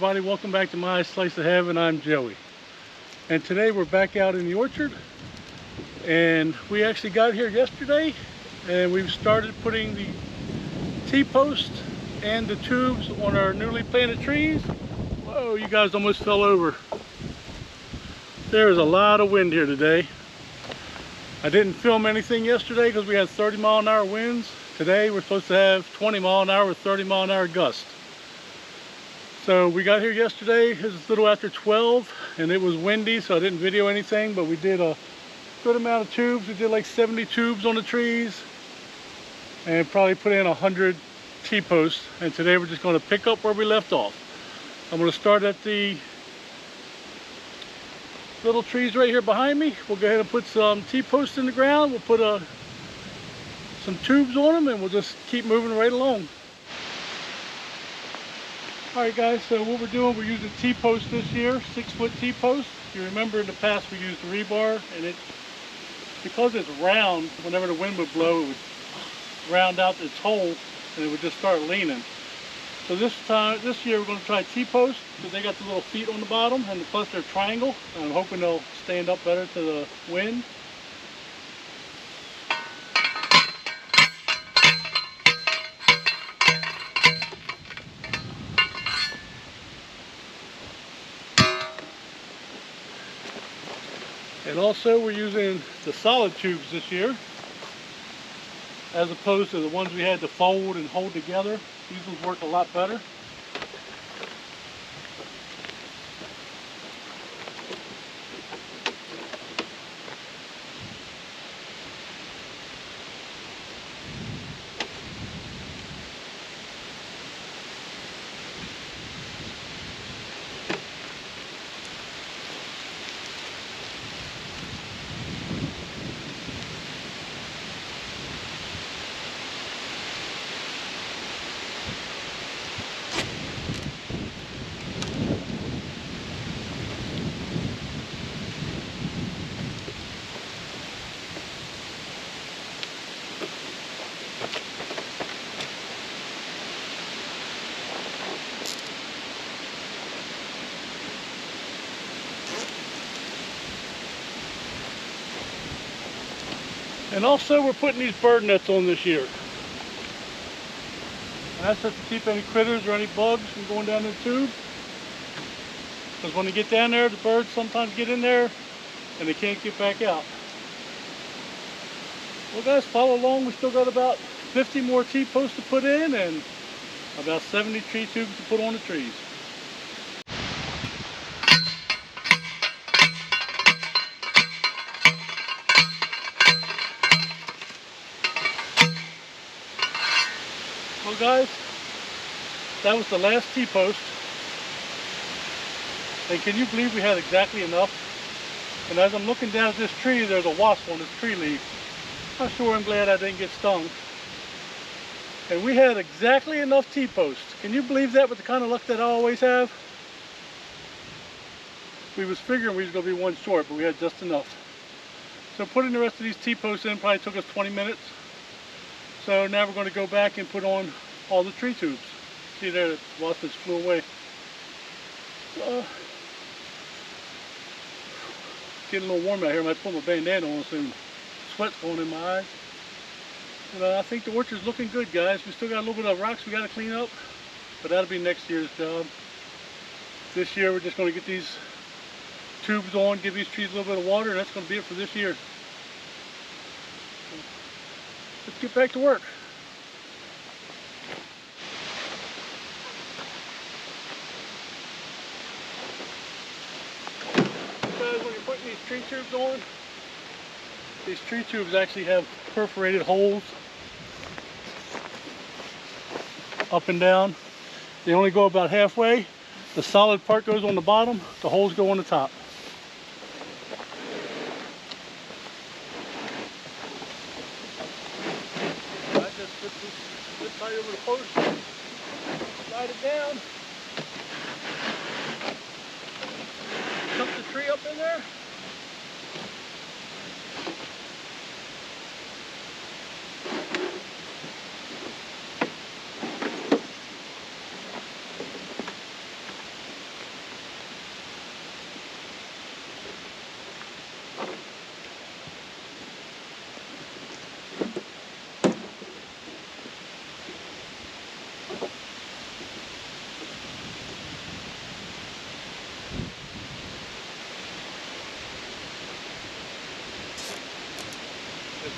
everybody, welcome back to My Slice of Heaven. I'm Joey, and today we're back out in the orchard, and we actually got here yesterday and we've started putting the T-post and the tubes on our newly planted trees. Whoa, you guys almost fell over. There's a lot of wind here today. I didn't film anything yesterday because we had 30-mile-an-hour winds. Today we're supposed to have 20-mile-an-hour with 30-mile-an-hour gust. So we got here yesterday, it was a little after 12, and it was windy, so I didn't video anything, but we did a good amount of tubes. We did like 70 tubes on the trees, and probably put in 100 T-posts. And today we're just going to pick up where we left off. I'm going to start at the little trees right here behind me. We'll go ahead and put some T-posts in the ground. We'll put some tubes on them, and we'll just keep moving right along. Alright guys, so what we're doing, we're using T-post this year, 6-foot T-post. If you remember in the past we used rebar, and because it's round, whenever the wind would blow, it would round out its hole and it would just start leaning. So this year we're going to try T-post, because they got the little feet on the bottom, and plus they're triangle, and I'm hoping they'll stand up better to the wind. And also we're using the solid tubes this year, as opposed to the ones we had to fold and hold together. These ones work a lot better. And also we're putting these bird nets on this year. And that's just to keep any critters or any bugs from going down the tube. Because when they get down there, the birds sometimes get in there and they can't get back out. Well guys, follow along. We still got about 50 more T-posts to put in and about 70 tree tubes to put on the trees. Well guys, that was the last T-post, and can you believe we had exactly enough? And as I'm looking down at this tree, there's a wasp on this tree leaf. I'm glad I didn't get stung. And we had exactly enough T-posts. Can you believe that, with the kind of luck that I always have? We was figuring we was going to be one short, but we had just enough. So putting the rest of these T-posts in probably took us 20 minutes. So now we're going to go back and put on all the tree tubes. See there, the wasp just flew away. Getting a little warm out here. I might put my bandana on soon. Sweat's going in my eyes. But I think the orchard's looking good, guys. We still got a little bit of rocks we got to clean up, but that'll be next year's job. This year we're just going to get these tubes on, give these trees a little bit of water, and that's going to be it for this year. Let's get back to work. Guys, when you're putting these tree tubes on, these tree tubes actually have perforated holes up and down. They only go about halfway. The solid part goes on the bottom, the holes go on the top. Just tie over the post, slide it down, dump the tree up in there.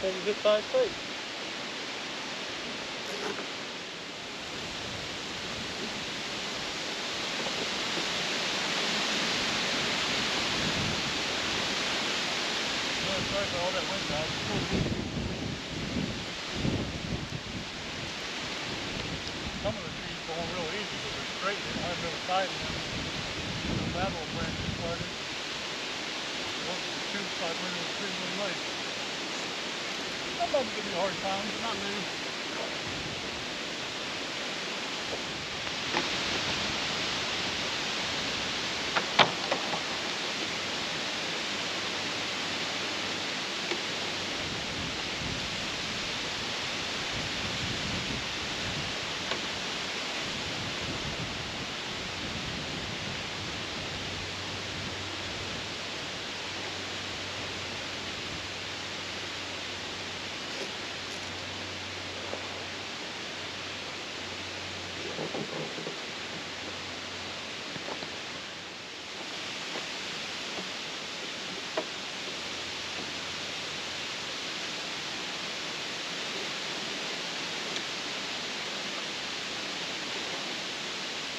Hold the zip tie tight. Sorry for all that wind, guys. Some of the trees going real easy because they're straight. They don't have no side in them. That little branch is started. Once the two side window was pretty really nice. Somebody give me a hard time, not me.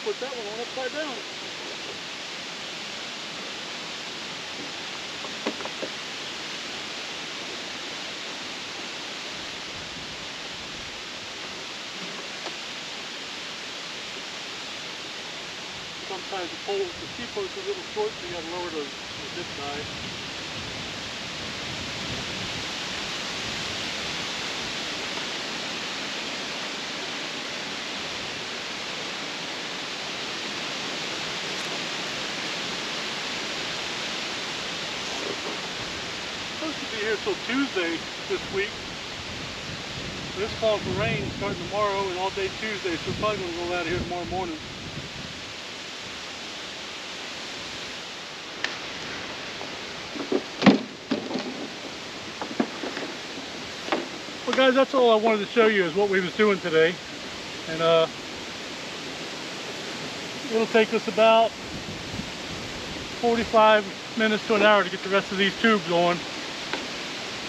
Put that one on upside down. Sometimes the pole, the Tpost is a little short, so you got to lower the zip tie. Supposed to be here till Tuesday this week. This calling for rain starting tomorrow and all day Tuesday, so we're probably going to roll out of here tomorrow morning. Well guys, that's all I wanted to show you is what we was doing today. And it'll take us about 45 minutes to an hour to get the rest of these tubes on.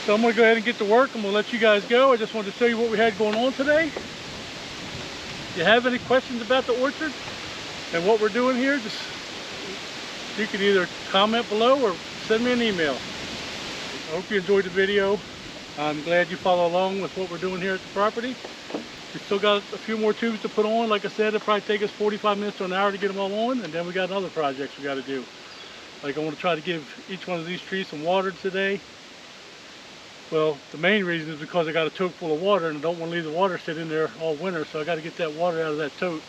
So I'm going to go ahead and get to work and we'll let you guys go. I just wanted to show you what we had going on today. If you have any questions about the orchard and what we're doing here, just you can either comment below or send me an email. I hope you enjoyed the video. I'm glad you follow along with what we're doing here at the property. We still got a few more tubes to put on. Like I said, it'll probably take us 45 minutes to an hour to get them all on, and then we got other projects we got to do. Like I want to try to give each one of these trees some water today. Well, the main reason is because I got a tote full of water and I don't want to leave the water sit in there all winter, so I got to get that water out of that tote.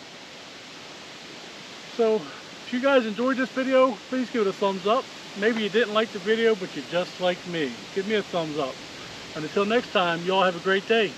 So if you guys enjoyed this video, please give it a thumbs up. Maybe you didn't like the video, but you're just like me. Give me a thumbs up. And until next time, y'all have a great day.